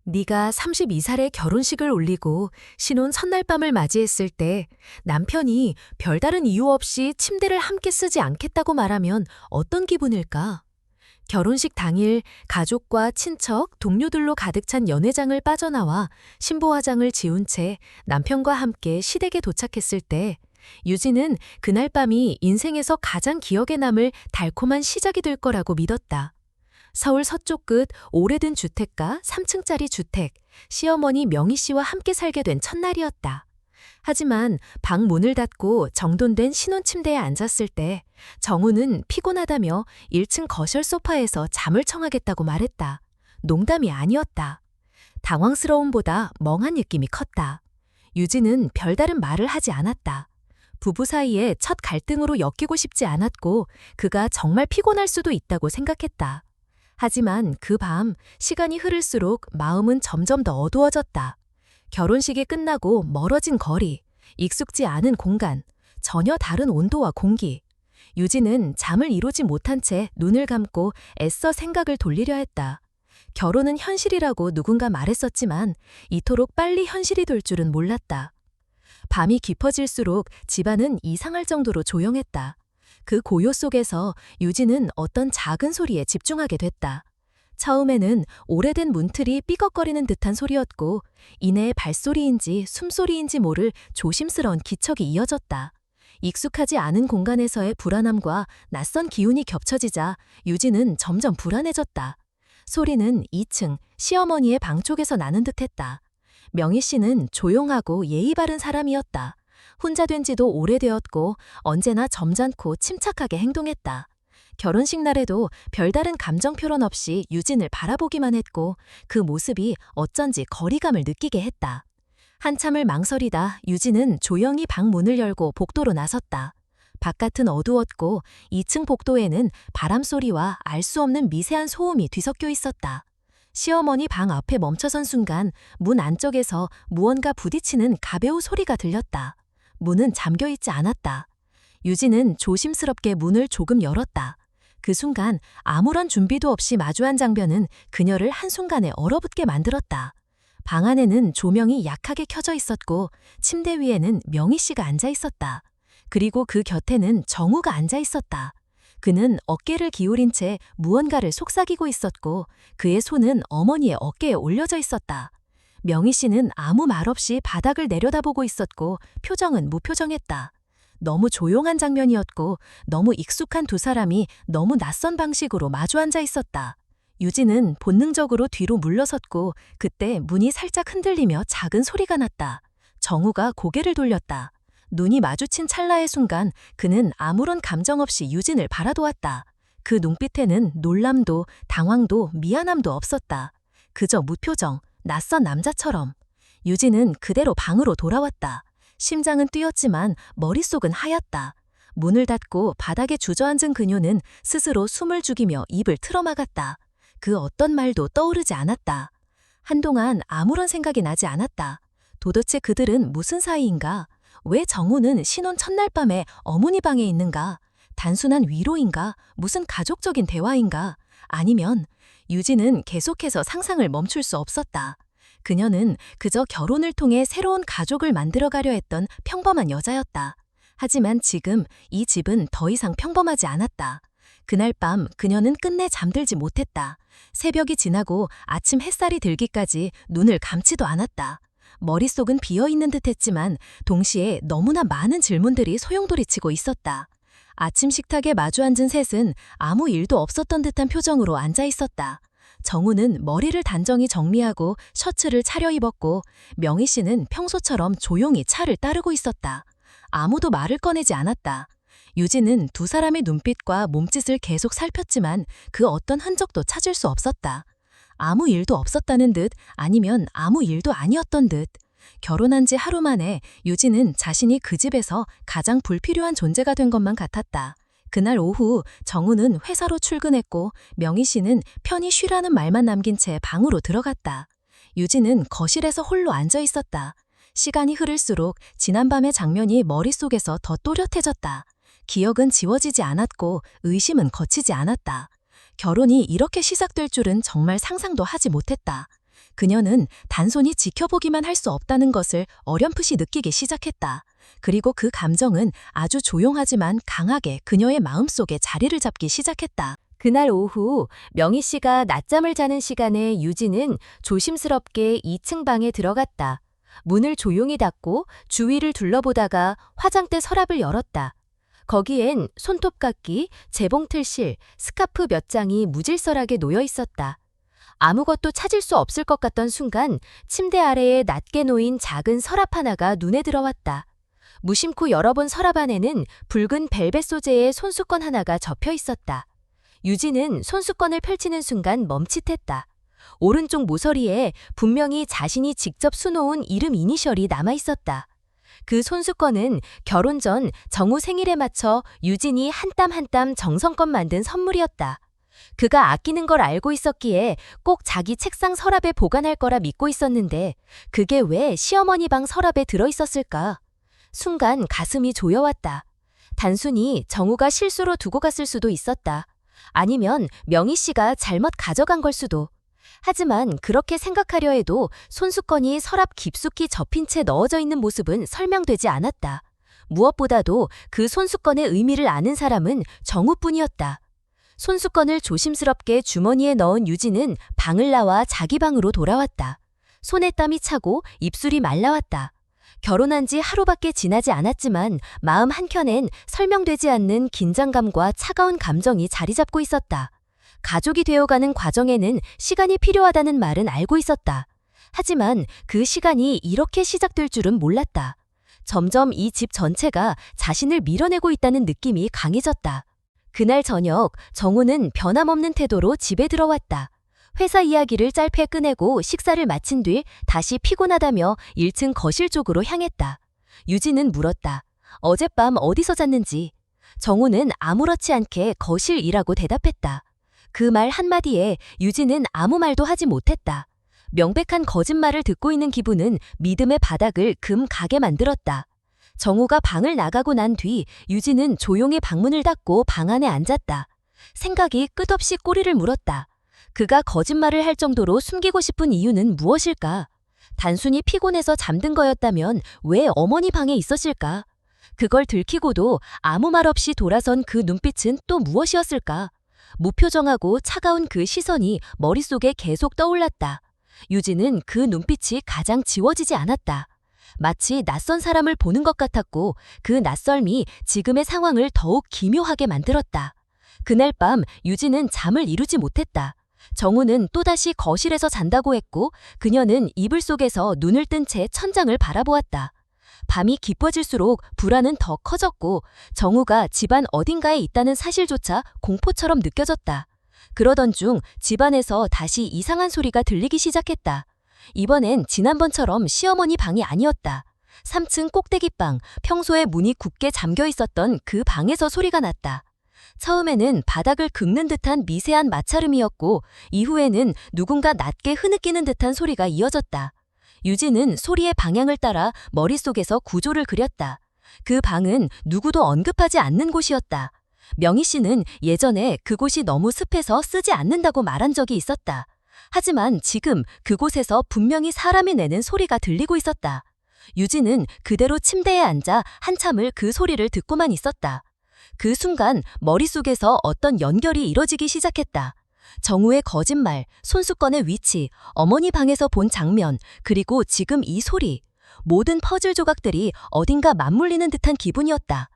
네가 32살에 결혼식을 올리고 신혼 첫날 밤을 맞이했을 때 남편이 별다른 이유 없이 침대를 함께 쓰지 않겠다고 말하면 어떤 기분일까? 결혼식 당일 가족과 친척, 동료들로 가득 찬 연회장을 빠져나와 신부 화장을 지운 채 남편과 함께 시댁에 도착했을 때 유진은 그날 밤이 인생에서 가장 기억에 남을 달콤한 시작이 될 거라고 믿었다. 서울 서쪽 끝 오래된 주택가 3층짜리 주택, 시어머니 명희 씨와 함께 살게 된 첫날이었다. 하지만 방 문을 닫고 정돈된 신혼 침대에 앉았을 때 정우는 피곤하다며 1층 거실 소파에서 잠을 청하겠다고 말했다. 농담이 아니었다. 당황스러움보다 멍한 느낌이 컸다. 유진은 별다른 말을 하지 않았다. 부부 사이에 첫 갈등으로 엮이고 싶지 않았고 그가 정말 피곤할 수도 있다고 생각했다. 하지만 그 밤 시간이 흐를수록 마음은 점점 더 어두워졌다. 결혼식이 끝나고 멀어진 거리, 익숙지 않은 공간, 전혀 다른 온도와 공기. 유진은 잠을 이루지 못한 채 눈을 감고 애써 생각을 돌리려 했다. 결혼은 현실이라고 누군가 말했었지만 이토록 빨리 현실이 될 줄은 몰랐다. 밤이 깊어질수록 집안은 이상할 정도로 조용했다. 그 고요 속에서 유진은 어떤 작은 소리에 집중하게 됐다. 처음에는 오래된 문틀이 삐걱거리는 듯한 소리였고 이내의 발소리인지 숨소리인지 모를 조심스러운 기척이 이어졌다. 익숙하지 않은 공간에서의 불안함과 낯선 기운이 겹쳐지자 유진은 점점 불안해졌다. 소리는 2층 시어머니의 방 쪽에서 나는 듯했다. 명희 씨는 조용하고 예의 바른 사람이었다. 혼자 된 지도 오래되었고 언제나 점잖고 침착하게 행동했다. 결혼식 날에도 별다른 감정 표현 없이 유진을 바라보기만 했고 그 모습이 어쩐지 거리감을 느끼게 했다. 한참을 망설이다 유진은 조용히 방 문을 열고 복도로 나섰다. 바깥은 어두웠고 2층 복도에는 바람소리와 알 수 없는 미세한 소음이 뒤섞여 있었다. 시어머니 방 앞에 멈춰선 순간 문 안쪽에서 무언가 부딪히는 가벼운 소리가 들렸다. 문은 잠겨있지 않았다. 유진은 조심스럽게 문을 조금 열었다. 그 순간 아무런 준비도 없이 마주한 장면은 그녀를 한순간에 얼어붙게 만들었다. 방 안에는 조명이 약하게 켜져 있었고 침대 위에는 명희 씨가 앉아 있었다. 그리고 그 곁에는 정우가 앉아 있었다. 그는 어깨를 기울인 채 무언가를 속삭이고 있었고 그의 손은 어머니의 어깨에 올려져 있었다. 명희 씨는 아무 말 없이 바닥을 내려다보고 있었고 표정은 무표정했다. 너무 조용한 장면이었고 너무 익숙한 두 사람이 너무 낯선 방식으로 마주 앉아 있었다. 유진은 본능적으로 뒤로 물러섰고 그때 문이 살짝 흔들리며 작은 소리가 났다. 정우가 고개를 돌렸다. 눈이 마주친 찰나의 순간 그는 아무런 감정 없이 유진을 바라보았다. 그 눈빛에는 놀람도 당황도 미안함도 없었다. 그저 무표정, 낯선 남자처럼. 유진은 그대로 방으로 돌아왔다. 심장은 뛰었지만 머릿속은 하얗다. 문을 닫고 바닥에 주저앉은 그녀는 스스로 숨을 죽이며 입을 틀어막았다. 그 어떤 말도 떠오르지 않았다. 한동안 아무런 생각이 나지 않았다. 도대체 그들은 무슨 사이인가? 왜 정우는 신혼 첫날 밤에 어머니 방에 있는가? 단순한 위로인가? 무슨 가족적인 대화인가? 아니면 유진은 계속해서 상상을 멈출 수 없었다. 그녀는 그저 결혼을 통해 새로운 가족을 만들어가려 했던 평범한 여자였다. 하지만 지금 이 집은 더 이상 평범하지 않았다. 그날 밤 그녀는 끝내 잠들지 못했다. 새벽이 지나고 아침 햇살이 들기까지 눈을 감지도 않았다. 머릿속은 비어있는 듯했지만 동시에 너무나 많은 질문들이 소용돌이치고 있었다. 아침 식탁에 마주 앉은 셋은 아무 일도 없었던 듯한 표정으로 앉아 있었다. 정우는 머리를 단정히 정리하고 셔츠를 차려입었고 명희 씨는 평소처럼 조용히 차를 따르고 있었다. 아무도 말을 꺼내지 않았다. 유진은 두 사람의 눈빛과 몸짓을 계속 살폈지만 그 어떤 흔적도 찾을 수 없었다. 아무 일도 없었다는 듯 아니면 아무 일도 아니었던 듯. 결혼한 지 하루 만에 유진은 자신이 그 집에서 가장 불필요한 존재가 된 것만 같았다. 그날 오후 정우는 회사로 출근했고 명희 씨는 편히 쉬라는 말만 남긴 채 방으로 들어갔다. 유진은 거실에서 홀로 앉아 있었다. 시간이 흐를수록 지난밤의 장면이 머릿속에서 더 또렷해졌다. 기억은 지워지지 않았고 의심은 거치지 않았다. 결혼이 이렇게 시작될 줄은 정말 상상도 하지 못했다. 그녀는 단순히 지켜보기만 할 수 없다는 것을 어렴풋이 느끼기 시작했다. 그리고 그 감정은 아주 조용하지만 강하게 그녀의 마음속에 자리를 잡기 시작했다. 그날 오후 명희 씨가 낮잠을 자는 시간에 유진은 조심스럽게 2층 방에 들어갔다. 문을 조용히 닫고 주위를 둘러보다가 화장대 서랍을 열었다. 거기엔 손톱깎이, 재봉틀실, 스카프 몇 장이 무질서하게 놓여 있었다. 아무것도 찾을 수 없을 것 같던 순간 침대 아래에 낮게 놓인 작은 서랍 하나가 눈에 들어왔다. 무심코 열어본 서랍 안에는 붉은 벨벳 소재의 손수건 하나가 접혀 있었다. 유진은 손수건을 펼치는 순간 멈칫했다. 오른쪽 모서리에 분명히 자신이 직접 수놓은 이름 이니셜이 남아있었다. 그 손수건은 결혼 전 정우 생일에 맞춰 유진이 한 땀 한 땀 정성껏 만든 선물이었다. 그가 아끼는 걸 알고 있었기에 꼭 자기 책상 서랍에 보관할 거라 믿고 있었는데 그게 왜 시어머니 방 서랍에 들어있었을까? 순간 가슴이 조여왔다. 단순히 정우가 실수로 두고 갔을 수도 있었다. 아니면 명희 씨가 잘못 가져간 걸 수도. 하지만 그렇게 생각하려 해도 손수건이 서랍 깊숙이 접힌 채 넣어져 있는 모습은 설명되지 않았다. 무엇보다도 그 손수건의 의미를 아는 사람은 정우뿐이었다. 손수건을 조심스럽게 주머니에 넣은 유진은 방을 나와 자기 방으로 돌아왔다. 손에 땀이 차고 입술이 말라왔다. 결혼한 지 하루밖에 지나지 않았지만 마음 한켠엔 설명되지 않는 긴장감과 차가운 감정이 자리 잡고 있었다. 가족이 되어가는 과정에는 시간이 필요하다는 말은 알고 있었다. 하지만 그 시간이 이렇게 시작될 줄은 몰랐다. 점점 이 집 전체가 자신을 밀어내고 있다는 느낌이 강해졌다. 그날 저녁 정우는 변함없는 태도로 집에 들어왔다. 회사 이야기를 짧게 꺼내고 식사를 마친 뒤 다시 피곤하다며 1층 거실 쪽으로 향했다. 유진은 물었다. 어젯밤 어디서 잤는지. 정우는 아무렇지 않게 거실이라고 대답했다. 그 말 한마디에 유진은 아무 말도 하지 못했다. 명백한 거짓말을 듣고 있는 기분은 믿음의 바닥을 금 가게 만들었다. 정우가 방을 나가고 난 뒤 유진은 조용히 방문을 닫고 방 안에 앉았다. 생각이 끝없이 꼬리를 물었다. 그가 거짓말을 할 정도로 숨기고 싶은 이유는 무엇일까? 단순히 피곤해서 잠든 거였다면 왜 어머니 방에 있었을까? 그걸 들키고도 아무 말 없이 돌아선 그 눈빛은 또 무엇이었을까? 무표정하고 차가운 그 시선이 머릿속에 계속 떠올랐다. 유진은 그 눈빛이 가장 지워지지 않았다. 마치 낯선 사람을 보는 것 같았고 그 낯설미 지금의 상황을 더욱 기묘하게 만들었다. 그날 밤 유진은 잠을 이루지 못했다. 정우는 또다시 거실에서 잔다고 했고 그녀는 이불 속에서 눈을 뜬 채 천장을 바라보았다. 밤이 깊어질수록 불안은 더 커졌고 정우가 집안 어딘가에 있다는 사실조차 공포처럼 느껴졌다. 그러던 중 집안에서 다시 이상한 소리가 들리기 시작했다. 이번엔 지난번처럼 시어머니 방이 아니었다. 3층 꼭대기방, 평소에 문이 굳게 잠겨 있었던 그 방에서 소리가 났다. 처음에는 바닥을 긁는 듯한 미세한 마찰음이었고 이후에는 누군가 낮게 흐느끼는 듯한 소리가 이어졌다. 유진은 소리의 방향을 따라 머릿속에서 구조를 그렸다. 그 방은 누구도 언급하지 않는 곳이었다. 명희 씨는 예전에 그곳이 너무 습해서 쓰지 않는다고 말한 적이 있었다. 하지만 지금 그곳에서 분명히 사람이 내는 소리가 들리고 있었다. 유진은 그대로 침대에 앉아 한참을 그 소리를 듣고만 있었다. 그 순간 머릿속에서 어떤 연결이 이뤄지기 시작했다. 정우의 거짓말, 손수건의 위치, 어머니 방에서 본 장면, 그리고 지금 이 소리. 모든 퍼즐 조각들이 어딘가 맞물리는 듯한 기분이었다.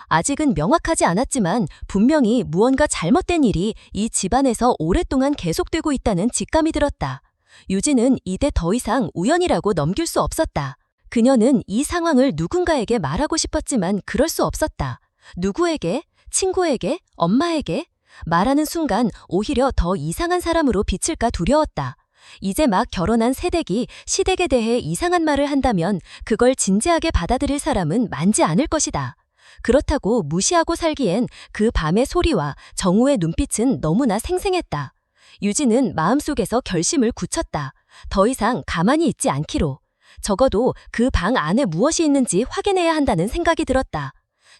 아직은 명확하지 않았지만 분명히 무언가 잘못된 일이 이 집안에서 오랫동안 계속되고 있다는 직감이 들었다. 유진은 이제 더 이상 우연이라고 넘길 수 없었다. 그녀는 이 상황을 누군가에게 말하고 싶었지만 그럴 수 없었다. 누구에게? 친구에게? 엄마에게? 말하는 순간 오히려 더 이상한 사람으로 비칠까 두려웠다. 이제 막 결혼한 새댁이 시댁에 대해 이상한 말을 한다면 그걸 진지하게 받아들일 사람은 많지 않을 것이다. 그렇다고 무시하고 살기엔 그 밤의 소리와 정우의 눈빛은 너무나 생생했다. 유진은 마음속에서 결심을 굳혔다. 더 이상 가만히 있지 않기로. 적어도 그 방 안에 무엇이 있는지 확인해야 한다는 생각이 들었다.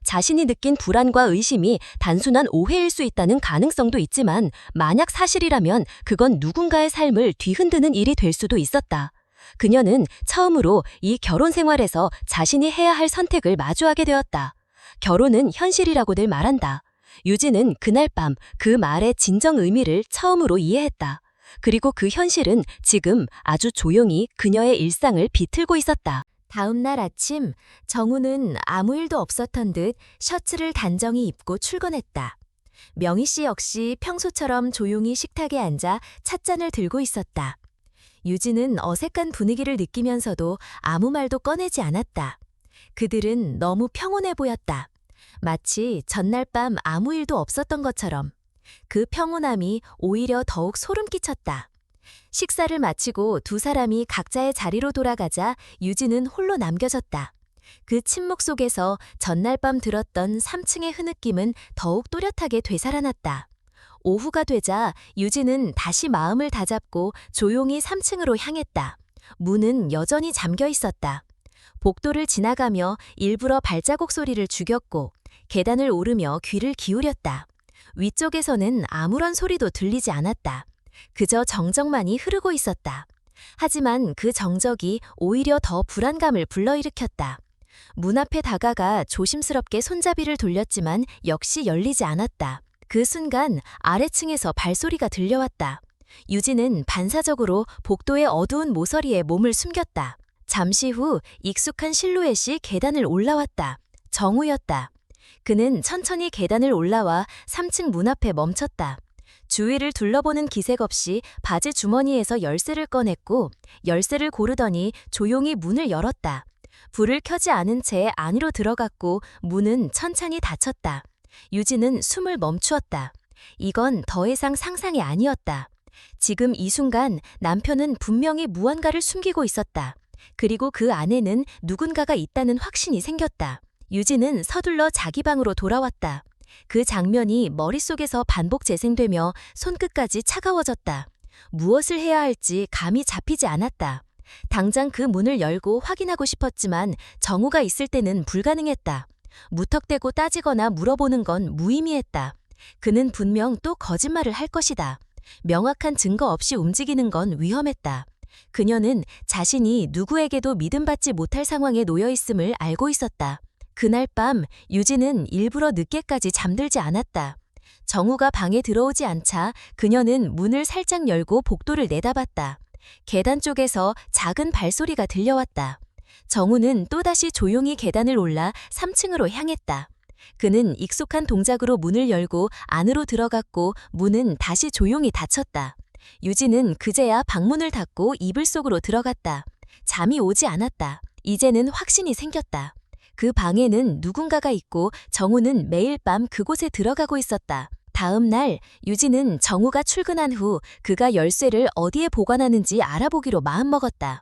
자신이 느낀 불안과 의심이 단순한 오해일 수 있다는 가능성도 있지만 만약 사실이라면 그건 누군가의 삶을 뒤흔드는 일이 될 수도 있었다. 그녀는 처음으로 이 결혼 생활에서 자신이 해야 할 선택을 마주하게 되었다. 결혼은 현실이라고들 말한다. 유진은 그날 밤 그 말의 진정 의미를 처음으로 이해했다. 그리고 그 현실은 지금 아주 조용히 그녀의 일상을 비틀고 있었다. 다음 날 아침, 정우는 아무 일도 없었던 듯 셔츠를 단정히 입고 출근했다. 명희 씨 역시 평소처럼 조용히 식탁에 앉아 찻잔을 들고 있었다. 유진은 어색한 분위기를 느끼면서도 아무 말도 꺼내지 않았다. 그들은 너무 평온해 보였다. 마치 전날 밤 아무 일도 없었던 것처럼. 그 평온함이 오히려 더욱 소름 끼쳤다. 식사를 마치고 두 사람이 각자의 자리로 돌아가자 유진은 홀로 남겨졌다. 그 침묵 속에서 전날 밤 들었던 3층의 흐느낌은 더욱 또렷하게 되살아났다. 오후가 되자 유진은 다시 마음을 다잡고 조용히 3층으로 향했다. 문은 여전히 잠겨 있었다. 복도를 지나가며 일부러 발자국 소리를 죽였고 계단을 오르며 귀를 기울였다. 위쪽에서는 아무런 소리도 들리지 않았다. 그저 정적만이 흐르고 있었다. 하지만 그 정적이 오히려 더 불안감을 불러일으켰다. 문 앞에 다가가 조심스럽게 손잡이를 돌렸지만 역시 열리지 않았다. 그 순간 아래층에서 발소리가 들려왔다. 유진은 반사적으로 복도의 어두운 모서리에 몸을 숨겼다. 잠시 후 익숙한 실루엣이 계단을 올라왔다. 정우였다. 그는 천천히 계단을 올라와 3층 문 앞에 멈췄다. 주위를 둘러보는 기색 없이 바지 주머니에서 열쇠를 꺼냈고 열쇠를 고르더니 조용히 문을 열었다. 불을 켜지 않은 채 안으로 들어갔고 문은 천천히 닫혔다. 유진은 숨을 멈추었다. 이건 더 이상 상상이 아니었다. 지금 이 순간 남편은 분명히 무언가를 숨기고 있었다. 그리고 그 안에는 누군가가 있다는 확신이 생겼다. 유진은 서둘러 자기 방으로 돌아왔다. 그 장면이 머릿속에서 반복 재생되며 손끝까지 차가워졌다. 무엇을 해야 할지 감이 잡히지 않았다. 당장 그 문을 열고 확인하고 싶었지만 정우가 있을 때는 불가능했다. 무턱대고 따지거나 물어보는 건 무의미했다. 그는 분명 또 거짓말을 할 것이다. 명확한 증거 없이 움직이는 건 위험했다. 그녀는 자신이 누구에게도 믿음받지 못할 상황에 놓여 있음을 알고 있었다. 그날 밤 유진은 일부러 늦게까지 잠들지 않았다. 정우가 방에 들어오지 않자 그녀는 문을 살짝 열고 복도를 내다봤다. 계단 쪽에서 작은 발소리가 들려왔다. 정우는 또다시 조용히 계단을 올라 3층으로 향했다. 그는 익숙한 동작으로 문을 열고 안으로 들어갔고 문은 다시 조용히 닫혔다. 유진은 그제야 방문을 닫고 이불 속으로 들어갔다. 잠이 오지 않았다. 이제는 확신이 생겼다. 그 방에는 누군가가 있고 정우는 매일 밤 그곳에 들어가고 있었다. 다음 날 유진은 정우가 출근한 후 그가 열쇠를 어디에 보관하는지 알아보기로 마음먹었다.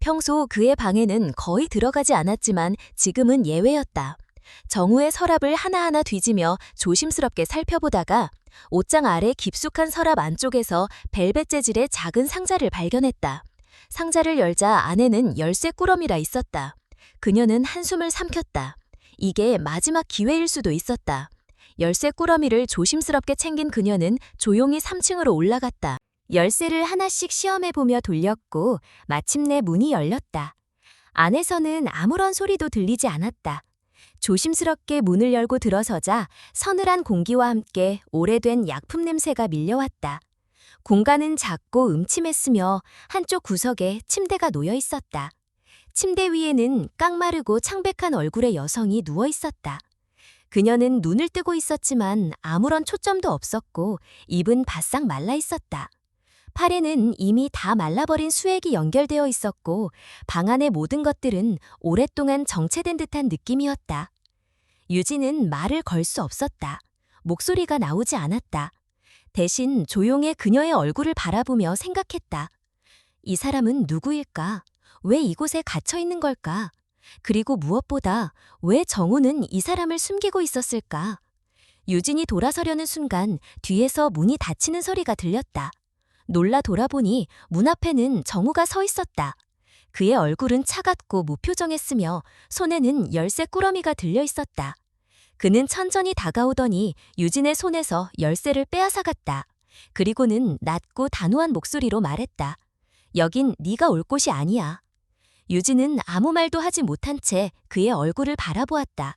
평소 그의 방에는 거의 들어가지 않았지만 지금은 예외였다. 정우의 서랍을 하나하나 뒤지며 조심스럽게 살펴보다가 옷장 아래 깊숙한 서랍 안쪽에서 벨벳 재질의 작은 상자를 발견했다. 상자를 열자 안에는 열쇠 꾸러미라 있었다. 그녀는 한숨을 삼켰다. 이게 마지막 기회일 수도 있었다. 열쇠 꾸러미를 조심스럽게 챙긴 그녀는 조용히 3층으로 올라갔다. 열쇠를 하나씩 시험해보며 돌렸고 마침내 문이 열렸다. 안에서는 아무런 소리도 들리지 않았다. 조심스럽게 문을 열고 들어서자 서늘한 공기와 함께 오래된 약품 냄새가 밀려왔다. 공간은 작고 음침했으며 한쪽 구석에 침대가 놓여 있었다. 침대 위에는 깡마르고 창백한 얼굴의 여성이 누워 있었다. 그녀는 눈을 뜨고 있었지만 아무런 초점도 없었고 입은 바싹 말라 있었다. 팔에는 이미 다 말라버린 수액이 연결되어 있었고 방 안의 모든 것들은 오랫동안 정체된 듯한 느낌이었다. 유진은 말을 걸 수 없었다. 목소리가 나오지 않았다. 대신 조용히 그녀의 얼굴을 바라보며 생각했다. 이 사람은 누구일까? 왜 이곳에 갇혀 있는 걸까? 그리고 무엇보다 왜 정우는 이 사람을 숨기고 있었을까? 유진이 돌아서려는 순간 뒤에서 문이 닫히는 소리가 들렸다. 놀라 돌아보니 문 앞에는 정우가 서 있었다. 그의 얼굴은 차갑고 무표정했으며 손에는 열쇠 꾸러미가 들려 있었다. 그는 천천히 다가오더니 유진의 손에서 열쇠를 빼앗아갔다. 그리고는 낮고 단호한 목소리로 말했다. 여긴 네가 올 곳이 아니야. 유진은 아무 말도 하지 못한 채 그의 얼굴을 바라보았다.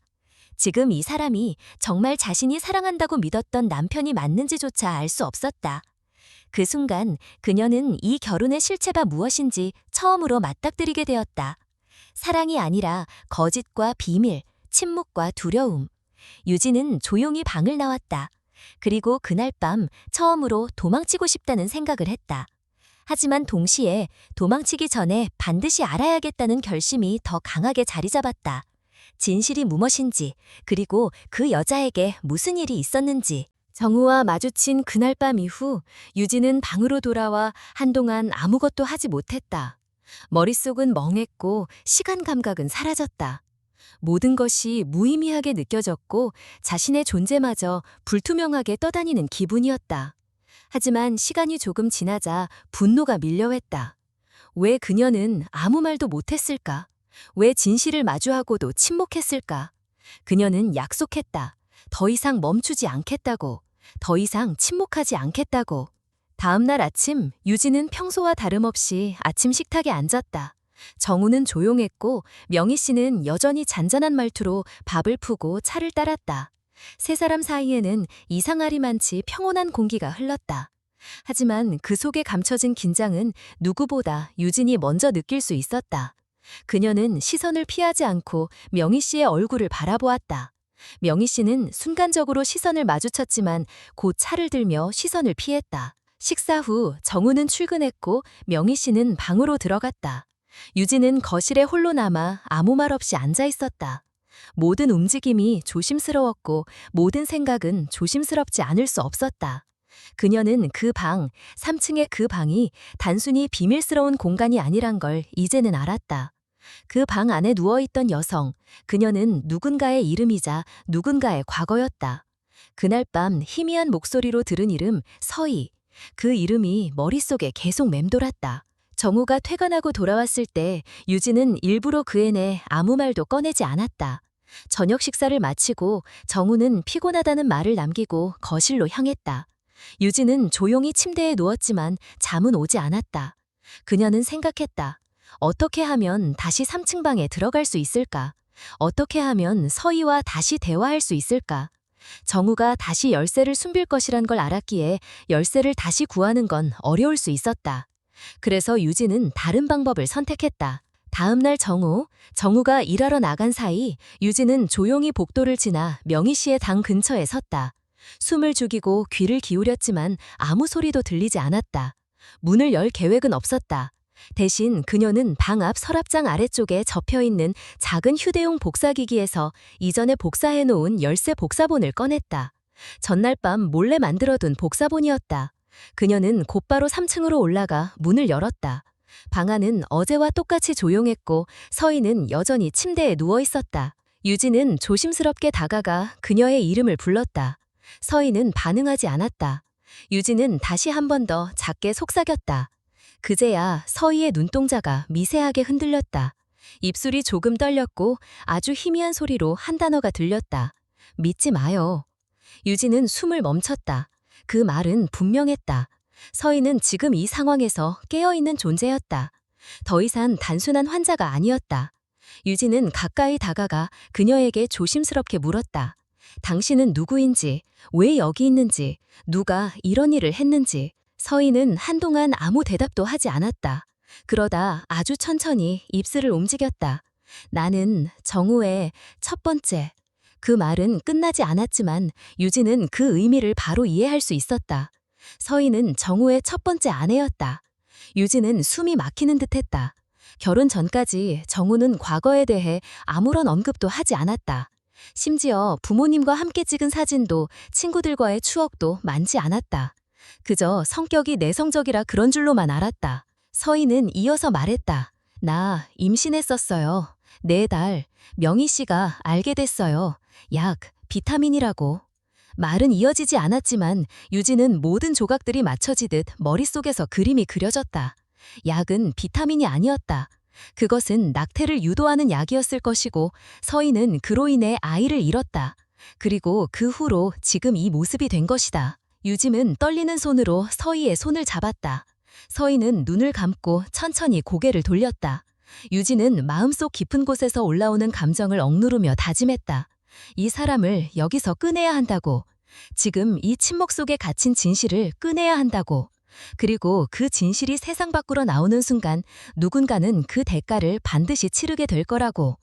지금 이 사람이 정말 자신이 사랑한다고 믿었던 남편이 맞는지조차 알 수 없었다. 그 순간 그녀는 이 결혼의 실체가 무엇인지 처음으로 맞닥뜨리게 되었다. 사랑이 아니라 거짓과 비밀, 침묵과 두려움. 유진은 조용히 방을 나왔다. 그리고 그날 밤 처음으로 도망치고 싶다는 생각을 했다. 하지만 동시에 도망치기 전에 반드시 알아야겠다는 결심이 더 강하게 자리 잡았다. 진실이 무엇인지, 그리고 그 여자에게 무슨 일이 있었는지. 정우와 마주친 그날 밤 이후 유진은 방으로 돌아와 한동안 아무것도 하지 못했다. 머릿속은 멍했고 시간 감각은 사라졌다. 모든 것이 무의미하게 느껴졌고 자신의 존재마저 불투명하게 떠다니는 기분이었다. 하지만 시간이 조금 지나자 분노가 밀려왔다. 왜 그녀는 아무 말도 못했을까? 왜 진실을 마주하고도 침묵했을까? 그녀는 약속했다. 더 이상 멈추지 않겠다고. 더 이상 침묵하지 않겠다고. 다음 날 아침, 유진은 평소와 다름없이 아침 식탁에 앉았다. 정우는 조용했고 명희 씨는 여전히 잔잔한 말투로 밥을 푸고 차를 따랐다. 세 사람 사이에는 이상하리만치 평온한 공기가 흘렀다. 하지만 그 속에 감춰진 긴장은 누구보다 유진이 먼저 느낄 수 있었다. 그녀는 시선을 피하지 않고 명희 씨의 얼굴을 바라보았다. 명희 씨는 순간적으로 시선을 마주쳤지만 곧 차를 들며 시선을 피했다. 식사 후 정우는 출근했고 명희 씨는 방으로 들어갔다. 유진은 거실에 홀로 남아 아무 말 없이 앉아 있었다. 모든 움직임이 조심스러웠고 모든 생각은 조심스럽지 않을 수 없었다. 그녀는 그 방, 3층의 그 방이 단순히 비밀스러운 공간이 아니란 걸 이제는 알았다. 그 방 안에 누워있던 여성, 그녀는 누군가의 이름이자 누군가의 과거였다. 그날 밤 희미한 목소리로 들은 이름, 서희. 그 이름이 머릿속에 계속 맴돌았다. 정우가 퇴근하고 돌아왔을 때 유진은 일부러 그 애네 아무 말도 꺼내지 않았다. 저녁 식사를 마치고 정우는 피곤하다는 말을 남기고 거실로 향했다. 유진은 조용히 침대에 누웠지만 잠은 오지 않았다. 그녀는 생각했다. 어떻게 하면 다시 3층 방에 들어갈 수 있을까? 어떻게 하면 서희와 다시 대화할 수 있을까? 정우가 다시 열쇠를 숨길 것이란 걸 알았기에 열쇠를 다시 구하는 건 어려울 수 있었다. 그래서 유진은 다른 방법을 선택했다. 다음 날 정우가 일하러 나간 사이 유진은 조용히 복도를 지나 명희 씨의 당 근처에 섰다. 숨을 죽이고 귀를 기울였지만 아무 소리도 들리지 않았다. 문을 열 계획은 없었다. 대신 그녀는 방 앞 서랍장 아래쪽에 접혀있는 작은 휴대용 복사기기에서 이전에 복사해놓은 열쇠 복사본을 꺼냈다. 전날 밤 몰래 만들어둔 복사본이었다. 그녀는 곧바로 3층으로 올라가 문을 열었다. 방 안은 어제와 똑같이 조용했고 서희는 여전히 침대에 누워있었다. 유진은 조심스럽게 다가가 그녀의 이름을 불렀다. 서희는 반응하지 않았다. 유진은 다시 한 번 더 작게 속삭였다. 그제야 서희의 눈동자가 미세하게 흔들렸다. 입술이 조금 떨렸고 아주 희미한 소리로 한 단어가 들렸다. 믿지 마요. 유진은 숨을 멈췄다. 그 말은 분명했다. 서희는 지금 이 상황에서 깨어있는 존재였다. 더 이상 단순한 환자가 아니었다. 유진은 가까이 다가가 그녀에게 조심스럽게 물었다. 당신은 누구인지, 왜 여기 있는지, 누가 이런 일을 했는지. 서희는 한동안 아무 대답도 하지 않았다. 그러다 아주 천천히 입술을 움직였다. 나는 정우의 첫 번째. 그 말은 끝나지 않았지만 유진은 그 의미를 바로 이해할 수 있었다. 서희는 정우의 첫 번째 아내였다. 유진은 숨이 막히는 듯했다. 결혼 전까지 정우는 과거에 대해 아무런 언급도 하지 않았다. 심지어 부모님과 함께 찍은 사진도 친구들과의 추억도 많지 않았다. 그저 성격이 내성적이라 그런 줄로만 알았다. 서희는 이어서 말했다. 나 임신했었어요. 4달. 명희 씨가 알게 됐어요. 약, 비타민이라고. 말은 이어지지 않았지만 유진은 모든 조각들이 맞춰지듯 머릿속에서 그림이 그려졌다. 약은 비타민이 아니었다. 그것은 낙태를 유도하는 약이었을 것이고 서희는 그로 인해 아이를 잃었다. 그리고 그 후로 지금 이 모습이 된 것이다. 유진은 떨리는 손으로 서희의 손을 잡았다. 서희는 눈을 감고 천천히 고개를 돌렸다. 유진은 마음속 깊은 곳에서 올라오는 감정을 억누르며 다짐했다. 이 사람을 여기서 꺼내야 한다고. 지금 이 침묵 속에 갇힌 진실을 꺼내야 한다고. 그리고 그 진실이 세상 밖으로 나오는 순간 누군가는 그 대가를 반드시 치르게 될 거라고.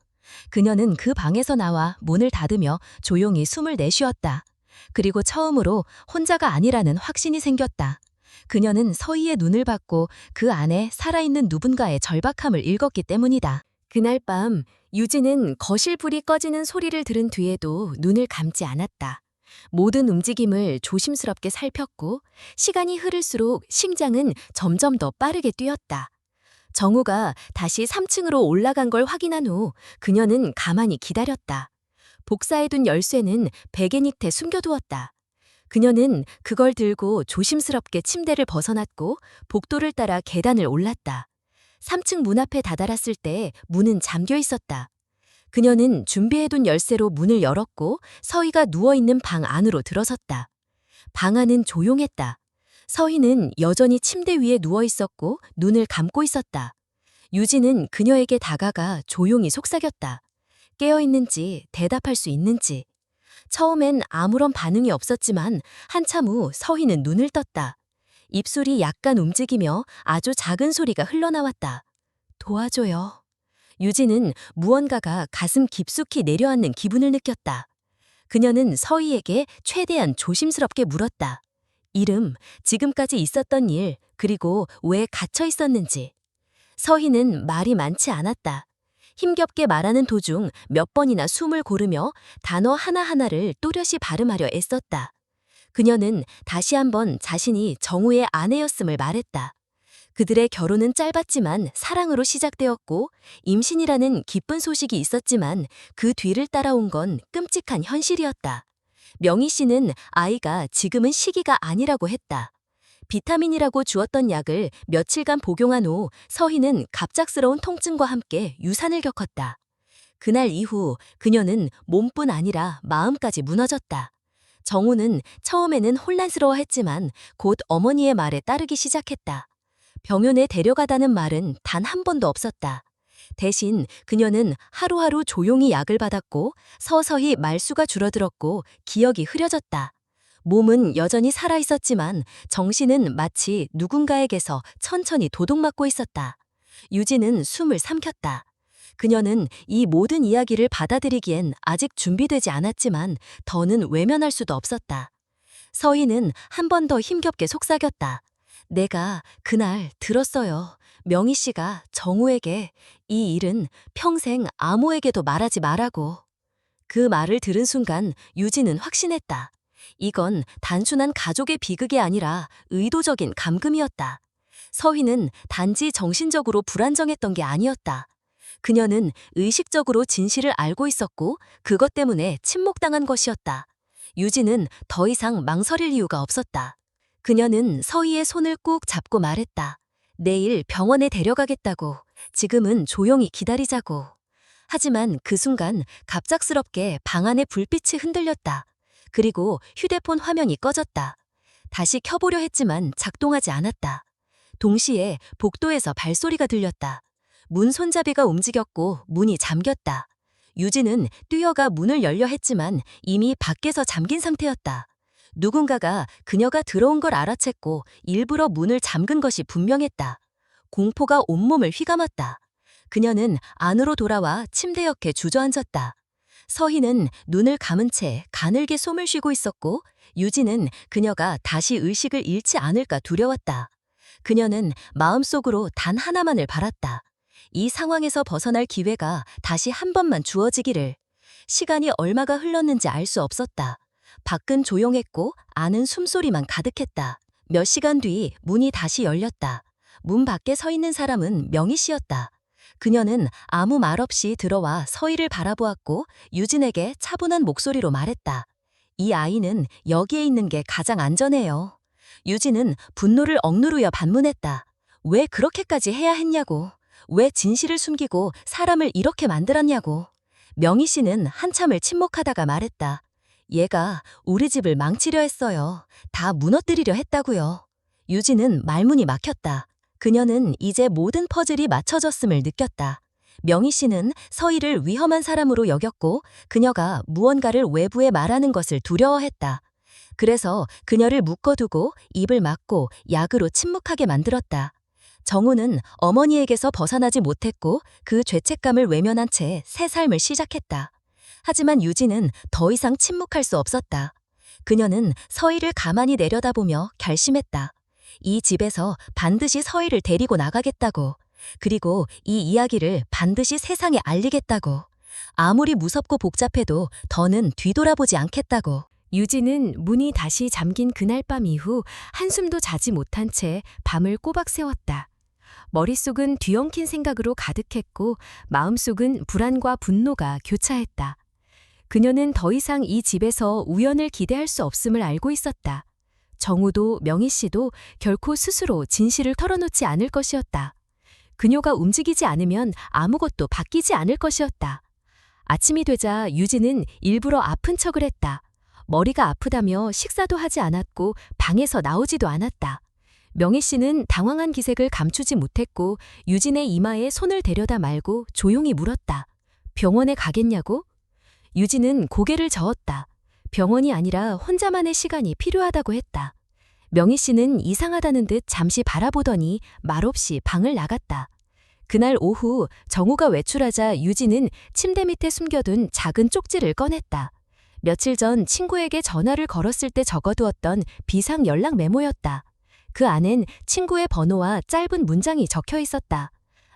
그녀는 그 방에서 나와 문을 닫으며 조용히 숨을 내쉬었다. 그리고 처음으로 혼자가 아니라는 확신이 생겼다. 그녀는 서희의 눈을 받고 그 안에 살아있는 누군가의 절박함을 읽었기 때문이다. 그날 밤 유진은 거실 불이 꺼지는 소리를 들은 뒤에도 눈을 감지 않았다. 모든 움직임을 조심스럽게 살폈고 시간이 흐를수록 심장은 점점 더 빠르게 뛰었다. 정우가 다시 3층으로 올라간 걸 확인한 후 그녀는 가만히 기다렸다. 복사해둔 열쇠는 베개 밑에 숨겨두었다. 그녀는 그걸 들고 조심스럽게 침대를 벗어났고 복도를 따라 계단을 올랐다. 3층 문 앞에 다다랐을 때 문은 잠겨 있었다. 그녀는 준비해둔 열쇠로 문을 열었고 서희가 누워있는 방 안으로 들어섰다. 방 안은 조용했다. 서희는 여전히 침대 위에 누워있었고 눈을 감고 있었다. 유진은 그녀에게 다가가 조용히 속삭였다. 깨어있는지 대답할 수 있는지. 처음엔 아무런 반응이 없었지만 한참 후 서희는 눈을 떴다. 입술이 약간 움직이며 아주 작은 소리가 흘러나왔다. 도와줘요. 유진은 무언가가 가슴 깊숙이 내려앉는 기분을 느꼈다. 그녀는 서희에게 최대한 조심스럽게 물었다. 이름, 지금까지 있었던 일, 그리고 왜 갇혀 있었는지. 서희는 말이 많지 않았다. 힘겹게 말하는 도중 몇 번이나 숨을 고르며 단어 하나하나를 또렷이 발음하려 애썼다. 그녀는 다시 한번 자신이 정우의 아내였음을 말했다. 그들의 결혼은 짧았지만 사랑으로 시작되었고 임신이라는 기쁜 소식이 있었지만 그 뒤를 따라온 건 끔찍한 현실이었다. 명희 씨는 아이가 지금은 시기가 아니라고 했다. 비타민이라고 주었던 약을 며칠간 복용한 후 서희는 갑작스러운 통증과 함께 유산을 겪었다. 그날 이후 그녀는 몸뿐 아니라 마음까지 무너졌다. 정우는 처음에는 혼란스러워했지만 곧 어머니의 말에 따르기 시작했다. 병원에 데려가다는 말은 단 한 번도 없었다. 대신 그녀는 하루하루 조용히 약을 받았고 서서히 말수가 줄어들었고 기억이 흐려졌다. 몸은 여전히 살아있었지만 정신은 마치 누군가에게서 천천히 도둑맞고 있었다. 유진은 숨을 삼켰다. 그녀는 이 모든 이야기를 받아들이기엔 아직 준비되지 않았지만 더는 외면할 수도 없었다. 서희는 한 번 더 힘겹게 속삭였다. 내가 그날 들었어요. 명희 씨가 정우에게 이 일은 평생 아무에게도 말하지 말라고. 그 말을 들은 순간 유진은 확신했다. 이건 단순한 가족의 비극이 아니라 의도적인 감금이었다. 서희는 단지 정신적으로 불안정했던 게 아니었다. 그녀는 의식적으로 진실을 알고 있었고 그것 때문에 침묵당한 것이었다. 유진은 더 이상 망설일 이유가 없었다. 그녀는 서희의 손을 꾹 잡고 말했다. 내일 병원에 데려가겠다고. 지금은 조용히 기다리자고. 하지만 그 순간 갑작스럽게 방 안의 불빛이 흔들렸다. 그리고 휴대폰 화면이 꺼졌다. 다시 켜보려 했지만 작동하지 않았다. 동시에 복도에서 발소리가 들렸다. 문 손잡이가 움직였고 문이 잠겼다. 유진은 뛰어가 문을 열려 했지만 이미 밖에서 잠긴 상태였다. 누군가가 그녀가 들어온 걸 알아챘고 일부러 문을 잠근 것이 분명했다. 공포가 온몸을 휘감았다. 그녀는 안으로 돌아와 침대 옆에 주저앉았다. 서희는 눈을 감은 채 가늘게 숨을 쉬고 있었고 유진은 그녀가 다시 의식을 잃지 않을까 두려웠다. 그녀는 마음속으로 단 하나만을 바랐다. 이 상황에서 벗어날 기회가 다시 한 번만 주어지기를. 시간이 얼마가 흘렀는지 알 수 없었다. 밖은 조용했고 안은 숨소리만 가득했다. 몇 시간 뒤 문이 다시 열렸다. 문 밖에 서 있는 사람은 명희 씨였다. 그녀는 아무 말 없이 들어와 서희를 바라보았고 유진에게 차분한 목소리로 말했다. 이 아이는 여기에 있는 게 가장 안전해요. 유진은 분노를 억누르며 반문했다. 왜 그렇게까지 해야 했냐고. 왜 진실을 숨기고 사람을 이렇게 만들었냐고. 명희 씨는 한참을 침묵하다가 말했다. 얘가 우리 집을 망치려 했어요. 다 무너뜨리려 했다고요. 유진은 말문이 막혔다. 그녀는 이제 모든 퍼즐이 맞춰졌음을 느꼈다. 명희 씨는 서희를 위험한 사람으로 여겼고 그녀가 무언가를 외부에 말하는 것을 두려워했다. 그래서 그녀를 묶어두고 입을 막고 약으로 침묵하게 만들었다. 정우는 어머니에게서 벗어나지 못했고 그 죄책감을 외면한 채 새 삶을 시작했다. 하지만 유진은 더 이상 침묵할 수 없었다. 그녀는 서희를 가만히 내려다보며 결심했다. 이 집에서 반드시 서희를 데리고 나가겠다고. 그리고 이 이야기를 반드시 세상에 알리겠다고. 아무리 무섭고 복잡해도 더는 뒤돌아보지 않겠다고. 유진은 문이 다시 잠긴 그날 밤 이후 한숨도 자지 못한 채 밤을 꼬박 새웠다. 머릿속은 뒤엉킨 생각으로 가득했고 마음속은 불안과 분노가 교차했다. 그녀는 더 이상 이 집에서 우연을 기대할 수 없음을 알고 있었다. 정우도 명희 씨도 결코 스스로 진실을 털어놓지 않을 것이었다. 그녀가 움직이지 않으면 아무것도 바뀌지 않을 것이었다. 아침이 되자 유진은 일부러 아픈 척을 했다. 머리가 아프다며 식사도 하지 않았고 방에서 나오지도 않았다. 명희 씨는 당황한 기색을 감추지 못했고 유진의 이마에 손을 대려다 말고 조용히 물었다. 병원에 가겠냐고? 유진은 고개를 저었다. 병원이 아니라 혼자만의 시간이 필요하다고 했다. 명희 씨는 이상하다는 듯 잠시 바라보더니 말없이 방을 나갔다. 그날 오후 정우가 외출하자 유진은 침대 밑에 숨겨둔 작은 쪽지를 꺼냈다. 며칠 전 친구에게 전화를 걸었을 때 적어두었던 비상 연락 메모였다. 그 안엔 친구의 번호와 짧은 문장이 적혀 있었다.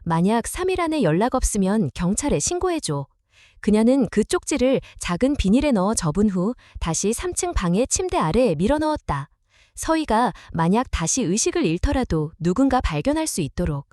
만약 3일 안에 연락 없으면 경찰에 신고해줘. 그녀는 그 쪽지를 작은 비닐에 넣어 접은 후 다시 3층 방의 침대 아래에 밀어넣었다. 서희가 만약 다시 의식을 잃더라도 누군가 발견할 수 있도록.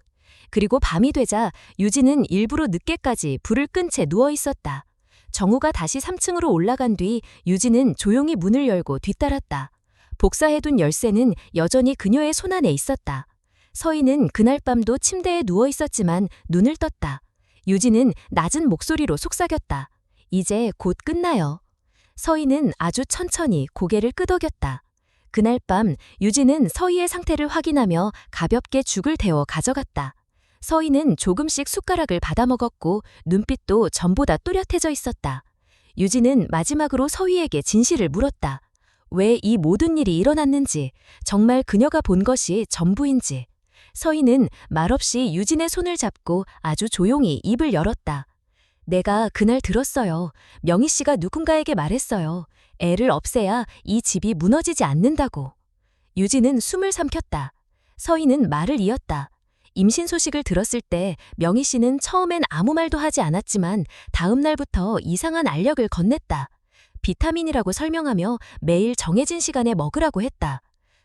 그리고 밤이 되자 유진은 일부러 늦게까지 불을 끈 채 누워 있었다. 정우가 다시 3층으로 올라간 뒤 유진은 조용히 문을 열고 뒤따랐다. 복사해둔 열쇠는 여전히 그녀의 손안에 있었다. 서희는 그날 밤도 침대에 누워 있었지만 눈을 떴다. 유진은 낮은 목소리로 속삭였다. 이제 곧 끝나요. 서희는 아주 천천히 고개를 끄덕였다. 그날 밤 유진은 서희의 상태를 확인하며 가볍게 죽을 데워 가져갔다. 서희는 조금씩 숟가락을 받아먹었고 눈빛도 전보다 또렷해져 있었다. 유진은 마지막으로 서희에게 진실을 물었다. 왜 이 모든 일이 일어났는지, 정말 그녀가 본 것이 전부인지. 서희는 말없이 유진의 손을 잡고 아주 조용히 입을 열었다. 내가 그날 들었어요. 명희 씨가 누군가에게 말했어요. 애를 없애야 이 집이 무너지지 않는다고. 유진은 숨을 삼켰다. 서희는 말을 이었다. 임신 소식을 들었을 때 명희 씨는 처음엔 아무 말도 하지 않았지만 다음 날부터 이상한 알력을 건넸다. 비타민이라고 설명하며 매일 정해진 시간에 먹으라고 했다.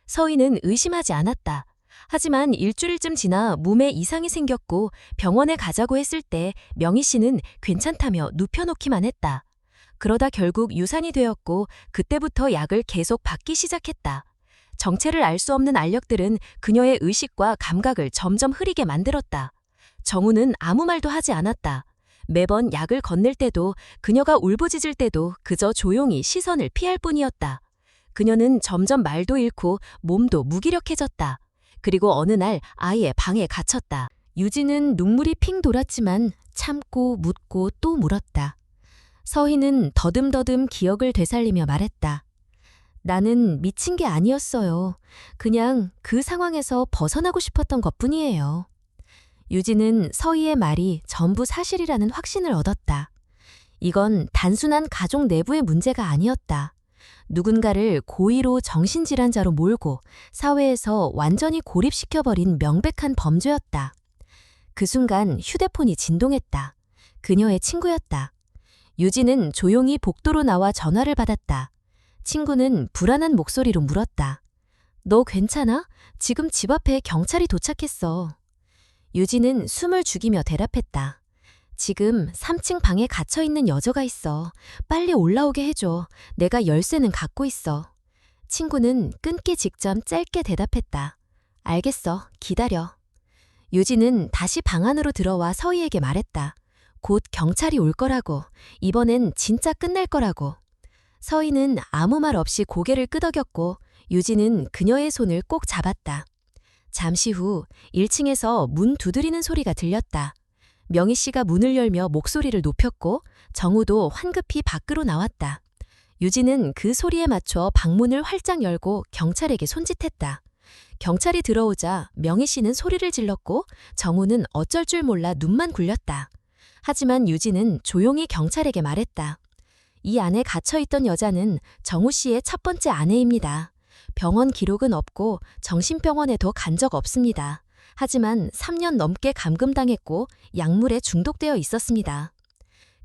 서희는 의심하지 않았다. 하지만 일주일쯤 지나 몸에 이상이 생겼고 병원에 가자고 했을 때 명희 씨는 괜찮다며 눕혀놓기만 했다. 그러다 결국 유산이 되었고 그때부터 약을 계속 받기 시작했다. 정체를 알 수 없는 알력들은 그녀의 의식과 감각을 점점 흐리게 만들었다. 정우는 아무 말도 하지 않았다. 매번 약을 건넬 때도 그녀가 울부짖을 때도 그저 조용히 시선을 피할 뿐이었다. 그녀는 점점 말도 잃고 몸도 무기력해졌다. 그리고 어느 날 아이의 방에 갇혔다. 유진은 눈물이 핑 돌았지만 참고 묻고 또 물었다. 서희는 더듬더듬 기억을 되살리며 말했다. 나는 미친 게 아니었어요. 그냥 그 상황에서 벗어나고 싶었던 것뿐이에요. 유진은 서희의 말이 전부 사실이라는 확신을 얻었다. 이건 단순한 가족 내부의 문제가 아니었다. 누군가를 고의로 정신질환자로 몰고 사회에서 완전히 고립시켜버린 명백한 범죄였다. 그 순간 휴대폰이 진동했다. 그녀의 친구였다. 유진은 조용히 복도로 나와 전화를 받았다. 친구는 불안한 목소리로 물었다. 너 괜찮아? 지금 집 앞에 경찰이 도착했어. 유진은 숨을 죽이며 대답했다. 지금 3층 방에 갇혀있는 여자가 있어. 빨리 올라오게 해줘. 내가 열쇠는 갖고 있어. 친구는 끊기 직전 짧게 대답했다. 알겠어. 기다려. 유진은 다시 방 안으로 들어와 서희에게 말했다. 곧 경찰이 올 거라고. 이번엔 진짜 끝날 거라고. 서희는 아무 말 없이 고개를 끄덕였고 유진은 그녀의 손을 꼭 잡았다. 잠시 후 1층에서 문 두드리는 소리가 들렸다. 명희 씨가 문을 열며 목소리를 높였고 정우도 황급히 밖으로 나왔다. 유진은 그 소리에 맞춰 방문을 활짝 열고 경찰에게 손짓했다. 경찰이 들어오자 명희 씨는 소리를 질렀고 정우는 어쩔 줄 몰라 눈만 굴렸다. 하지만 유진은 조용히 경찰에게 말했다. 이 안에 갇혀있던 여자는 정우 씨의 첫 번째 아내입니다. 병원 기록은 없고 정신병원에도 간 적 없습니다. 하지만 3년 넘게 감금당했고 약물에 중독되어 있었습니다.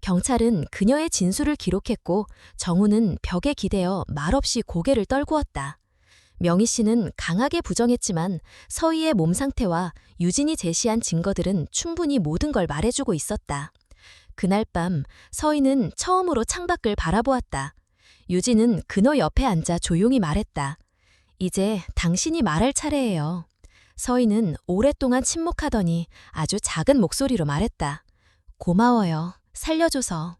경찰은 그녀의 진술을 기록했고 정우는 벽에 기대어 말없이 고개를 떨구었다. 명희 씨는 강하게 부정했지만 서희의 몸 상태와 유진이 제시한 증거들은 충분히 모든 걸 말해주고 있었다. 그날 밤 서희는 처음으로 창밖을 바라보았다. 유진은 그녀 옆에 앉아 조용히 말했다. 이제 당신이 말할 차례예요. 서희는 오랫동안 침묵하더니 아주 작은 목소리로 말했다. 고마워요. 살려줘서.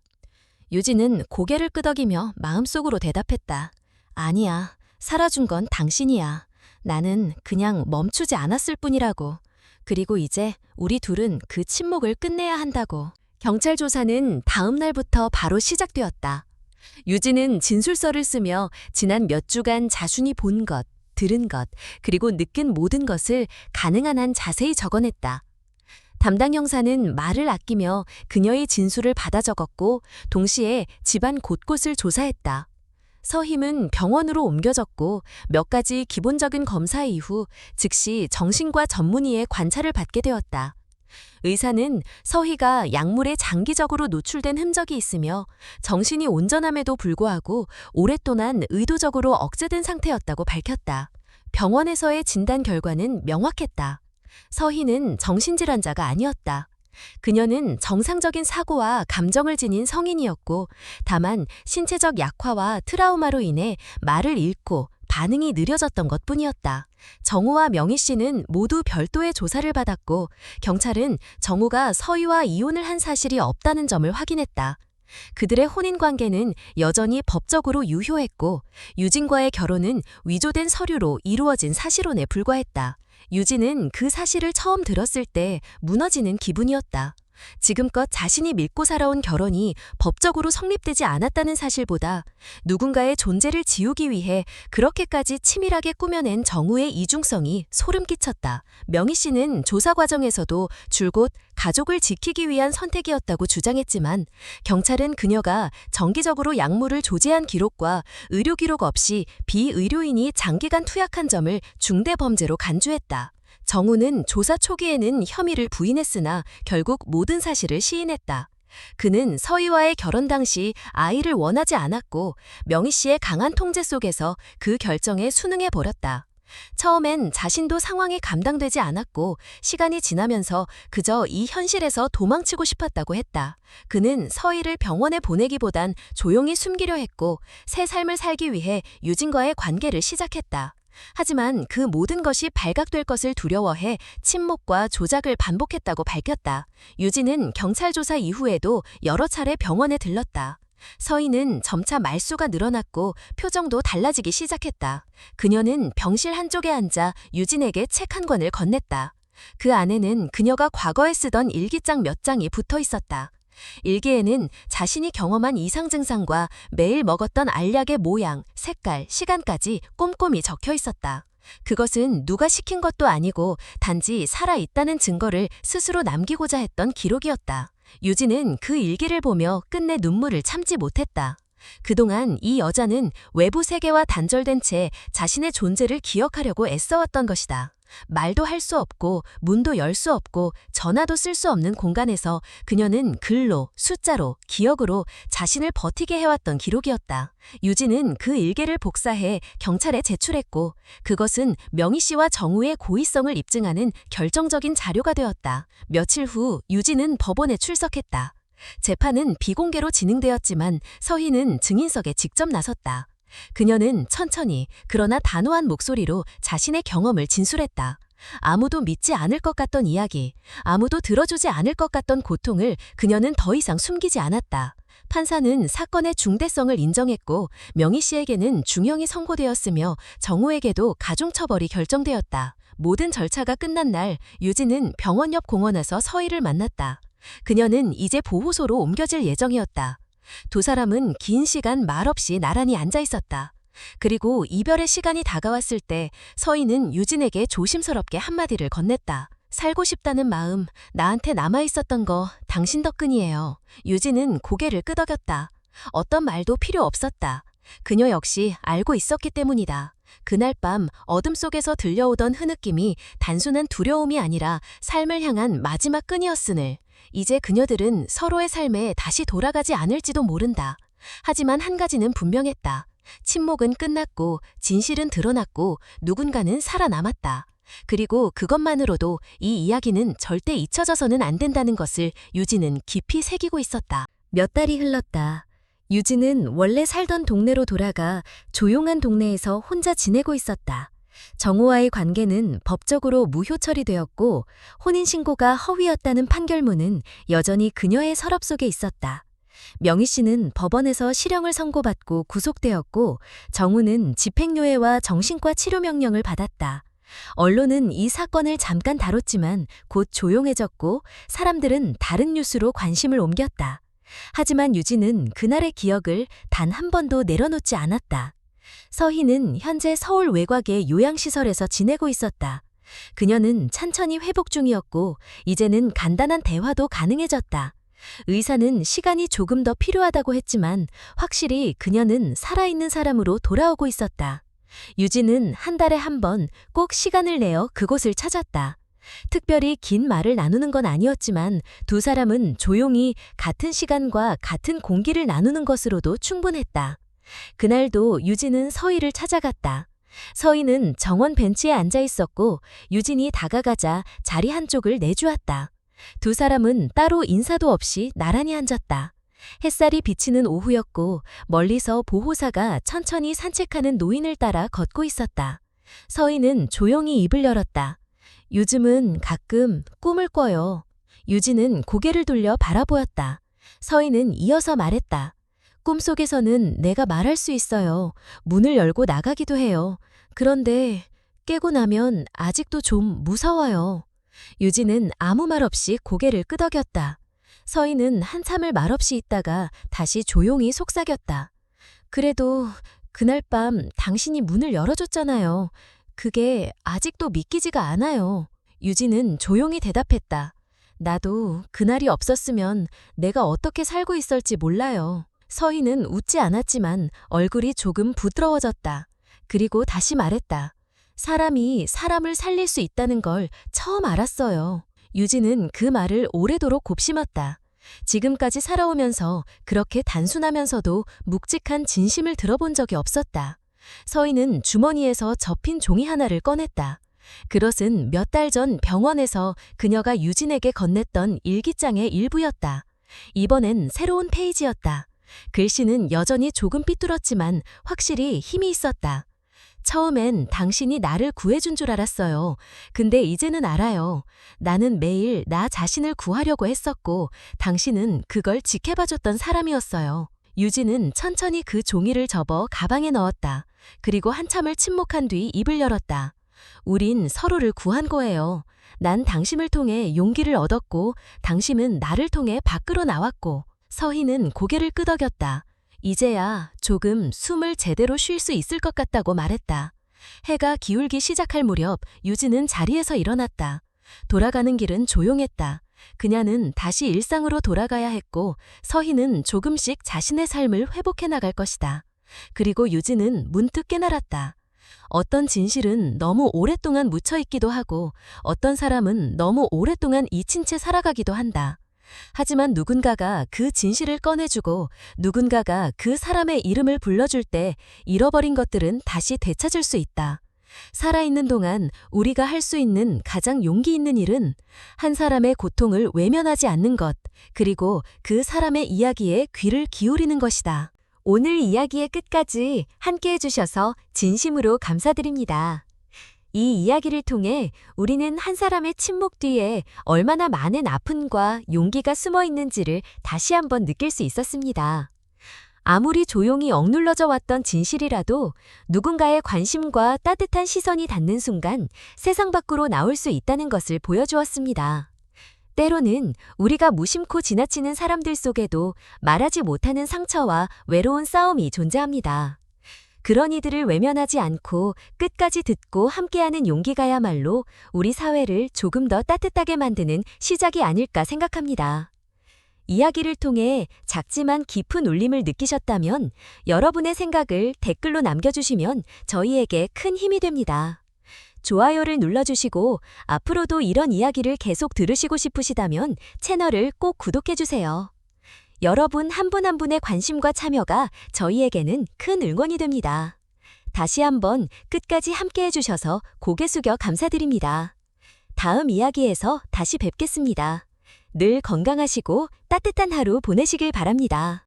유진은 고개를 끄덕이며 마음속으로 대답했다. 아니야. 살아준 건 당신이야. 나는 그냥 멈추지 않았을 뿐이라고. 그리고 이제 우리 둘은 그 침묵을 끝내야 한다고. 경찰 조사는 다음 날부터 바로 시작되었다. 유진은 진술서를 쓰며 지난 몇 주간 자신이 본 것, 들은 것, 그리고 느낀 모든 것을 가능한 한 자세히 적어냈다. 담당 형사는 말을 아끼며 그녀의 진술을 받아 적었고 동시에 집안 곳곳을 조사했다. 서힘은 병원으로 옮겨졌고 몇 가지 기본적인 검사 이후 즉시 정신과 전문의의 관찰을 받게 되었다. 의사는 서희가 약물에 장기적으로 노출된 흔적이 있으며 정신이 온전함에도 불구하고 오랫동안 의도적으로 억제된 상태였다고 밝혔다. 병원에서의 진단 결과는 명확했다. 서희는 정신질환자가 아니었다. 그녀는 정상적인 사고와 감정을 지닌 성인이었고 다만 신체적 약화와 트라우마로 인해 말을 잃고 반응이 느려졌던 것뿐이었다. 정우와 명희 씨는 모두 별도의 조사를 받았고 경찰은 정우가 서희와 이혼을 한 사실이 없다는 점을 확인했다. 그들의 혼인관계는 여전히 법적으로 유효했고 유진과의 결혼은 위조된 서류로 이루어진 사실혼에 불과했다. 유진은 그 사실을 처음 들었을 때 무너지는 기분이었다. 지금껏 자신이 믿고 살아온 결혼이 법적으로 성립되지 않았다는 사실보다 누군가의 존재를 지우기 위해 그렇게까지 치밀하게 꾸며낸 정우의 이중성이 소름 끼쳤다. 명희 씨는 조사 과정에서도 줄곧 가족을 지키기 위한 선택이었다고 주장했지만 경찰은 그녀가 정기적으로 약물을 조제한 기록과 의료 기록 없이 비의료인이 장기간 투약한 점을 중대 범죄로 간주했다. 정우는 조사 초기에는 혐의를 부인했으나 결국 모든 사실을 시인했다. 그는 서희와의 결혼 당시 아이를 원하지 않았고 명희 씨의 강한 통제 속에서 그 결정에 순응해버렸다. 처음엔 자신도 상황이 감당되지 않았고 시간이 지나면서 그저 이 현실에서 도망치고 싶었다고 했다. 그는 서희를 병원에 보내기보단 조용히 숨기려 했고 새 삶을 살기 위해 유진과의 관계를 시작했다. 하지만 그 모든 것이 발각될 것을 두려워해 침묵과 조작을 반복했다고 밝혔다. 유진은 경찰 조사 이후에도 여러 차례 병원에 들렀다. 서희는 점차 말수가 늘어났고 표정도 달라지기 시작했다. 그녀는 병실 한쪽에 앉아 유진에게 책 한 권을 건넸다. 그 안에는 그녀가 과거에 쓰던 일기장 몇 장이 붙어 있었다. 일기에는 자신이 경험한 이상 증상과 매일 먹었던 알약의 모양, 색깔, 시간까지 꼼꼼히 적혀 있었다. 그것은 누가 시킨 것도 아니고 단지 살아있다는 증거를 스스로 남기고자 했던 기록이었다. 유진은 그 일기를 보며 끝내 눈물을 참지 못했다. 그동안 이 여자는 외부 세계와 단절된 채 자신의 존재를 기억하려고 애써왔던 것이다. 말도 할 수 없고 문도 열 수 없고 전화도 쓸 수 없는 공간에서 그녀는 글로, 숫자로, 기억으로 자신을 버티게 해왔던 기록이었다. 유진은 그 일기를 복사해 경찰에 제출했고 그것은 명희 씨와 정우의 고의성을 입증하는 결정적인 자료가 되었다. 며칠 후 유진은 법원에 출석했다. 재판은 비공개로 진행되었지만 서희는 증인석에 직접 나섰다. 그녀는 천천히 그러나 단호한 목소리로 자신의 경험을 진술했다. 아무도 믿지 않을 것 같던 이야기, 아무도 들어주지 않을 것 같던 고통을 그녀는 더 이상 숨기지 않았다. 판사는 사건의 중대성을 인정했고 명희 씨에게는 중형이 선고되었으며 정우에게도 가중처벌이 결정되었다. 모든 절차가 끝난 날 유진은 병원 옆 공원에서 서희를 만났다. 그녀는 이제 보호소로 옮겨질 예정이었다. 두 사람은 긴 시간 말없이 나란히 앉아 있었다. 그리고 이별의 시간이 다가왔을 때 서희는 유진에게 조심스럽게 한마디를 건넸다. 살고 싶다는 마음, 나한테 남아있었던 거 당신 덕분이에요. 유진은 고개를 끄덕였다. 어떤 말도 필요 없었다. 그녀 역시 알고 있었기 때문이다. 그날 밤 어둠 속에서 들려오던 흐느낌이 단순한 두려움이 아니라 삶을 향한 마지막 끈이었으늘 이제 그녀들은 서로의 삶에 다시 돌아가지 않을지도 모른다. 하지만 한 가지는 분명했다. 침묵은 끝났고 진실은 드러났고 누군가는 살아남았다. 그리고 그것만으로도 이 이야기는 절대 잊혀져서는 안 된다는 것을 유진은 깊이 새기고 있었다. 몇 달이 흘렀다. 유진은 원래 살던 동네로 돌아가 조용한 동네에서 혼자 지내고 있었다. 정우와의 관계는 법적으로 무효 처리되었고 혼인신고가 허위였다는 판결문은 여전히 그녀의 서랍 속에 있었다. 명희 씨는 법원에서 실형을 선고받고 구속되었고 정우는 집행유예와 정신과 치료 명령을 받았다. 언론은 이 사건을 잠깐 다뤘지만 곧 조용해졌고 사람들은 다른 뉴스로 관심을 옮겼다. 하지만 유진은 그날의 기억을 단 한 번도 내려놓지 않았다. 서희는 현재 서울 외곽의 요양시설에서 지내고 있었다. 그녀는 천천히 회복 중이었고 이제는 간단한 대화도 가능해졌다. 의사는 시간이 조금 더 필요하다고 했지만 확실히 그녀는 살아있는 사람으로 돌아오고 있었다. 유진은 한 달에 한 번 꼭 시간을 내어 그곳을 찾았다. 특별히 긴 말을 나누는 건 아니었지만 두 사람은 조용히 같은 시간과 같은 공기를 나누는 것으로도 충분했다. 그날도 유진은 서희를 찾아갔다. 서희는 정원 벤치에 앉아 있었고 유진이 다가가자 자리 한쪽을 내주었다. 두 사람은 따로 인사도 없이 나란히 앉았다. 햇살이 비치는 오후였고 멀리서 보호사가 천천히 산책하는 노인을 따라 걷고 있었다. 서희는 조용히 입을 열었다. 요즘은 가끔 꿈을 꿔요. 유진은 고개를 돌려 바라보았다. 서희는 이어서 말했다. 꿈속에서는 내가 말할 수 있어요. 문을 열고 나가기도 해요. 그런데 깨고 나면 아직도 좀 무서워요. 유진은 아무 말 없이 고개를 끄덕였다. 서희는 한참을 말없이 있다가 다시 조용히 속삭였다. 그래도 그날 밤 당신이 문을 열어줬잖아요. 그게 아직도 믿기지가 않아요. 유진은 조용히 대답했다. 나도 그날이 없었으면 내가 어떻게 살고 있을지 몰라요. 서희는 웃지 않았지만 얼굴이 조금 부드러워졌다. 그리고 다시 말했다. 사람이 사람을 살릴 수 있다는 걸 처음 알았어요. 유진은 그 말을 오래도록 곱씹었다. 지금까지 살아오면서 그렇게 단순하면서도 묵직한 진심을 들어본 적이 없었다. 서희는 주머니에서 접힌 종이 하나를 꺼냈다. 그것은 몇 달 전 병원에서 그녀가 유진에게 건넸던 일기장의 일부였다. 이번엔 새로운 페이지였다. 글씨는 여전히 조금 삐뚤었지만 확실히 힘이 있었다. 처음엔 당신이 나를 구해준 줄 알았어요. 근데 이제는 알아요. 나는 매일 나 자신을 구하려고 했었고 당신은 그걸 지켜봐줬던 사람이었어요. 유진은 천천히 그 종이를 접어 가방에 넣었다. 그리고 한참을 침묵한 뒤 입을 열었다. 우린 서로를 구한 거예요. 난 당신을 통해 용기를 얻었고 당신은 나를 통해 밖으로 나왔고. 서희는 고개를 끄덕였다. 이제야 조금 숨을 제대로 쉴 수 있을 것 같다고 말했다. 해가 기울기 시작할 무렵 유진은 자리에서 일어났다. 돌아가는 길은 조용했다. 그녀는 다시 일상으로 돌아가야 했고 서희는 조금씩 자신의 삶을 회복해 나갈 것이다. 그리고 유진은 문득 깨달았다. 어떤 진실은 너무 오랫동안 묻혀있기도 하고 어떤 사람은 너무 오랫동안 잊힌 채 살아가기도 한다. 하지만 누군가가 그 진실을 꺼내주고 누군가가 그 사람의 이름을 불러줄 때 잃어버린 것들은 다시 되찾을 수 있다. 살아있는 동안 우리가 할 수 있는 가장 용기 있는 일은 한 사람의 고통을 외면하지 않는 것, 그리고 그 사람의 이야기에 귀를 기울이는 것이다. 오늘 이야기의 끝까지 함께 해주셔서 진심으로 감사드립니다. 이 이야기를 통해 우리는 한 사람의 침묵 뒤에 얼마나 많은 아픔과 용기가 숨어 있는지를 다시 한번 느낄 수 있었습니다. 아무리 조용히 억눌러져 왔던 진실이라도 누군가의 관심과 따뜻한 시선이 닿는 순간 세상 밖으로 나올 수 있다는 것을 보여주었습니다. 때로는 우리가 무심코 지나치는 사람들 속에도 말하지 못하는 상처와 외로운 싸움이 존재합니다. 그런 이들을 외면하지 않고 끝까지 듣고 함께하는 용기가야말로 우리 사회를 조금 더 따뜻하게 만드는 시작이 아닐까 생각합니다. 이야기를 통해 작지만 깊은 울림을 느끼셨다면 여러분의 생각을 댓글로 남겨주시면 저희에게 큰 힘이 됩니다. 좋아요를 눌러주시고 앞으로도 이런 이야기를 계속 들으시고 싶으시다면 채널을 꼭 구독해주세요. 여러분 한 분 한 분의 관심과 참여가 저희에게는 큰 응원이 됩니다. 다시 한번 끝까지 함께 해주셔서 고개 숙여 감사드립니다. 다음 이야기에서 다시 뵙겠습니다. 늘 건강하시고 따뜻한 하루 보내시길 바랍니다.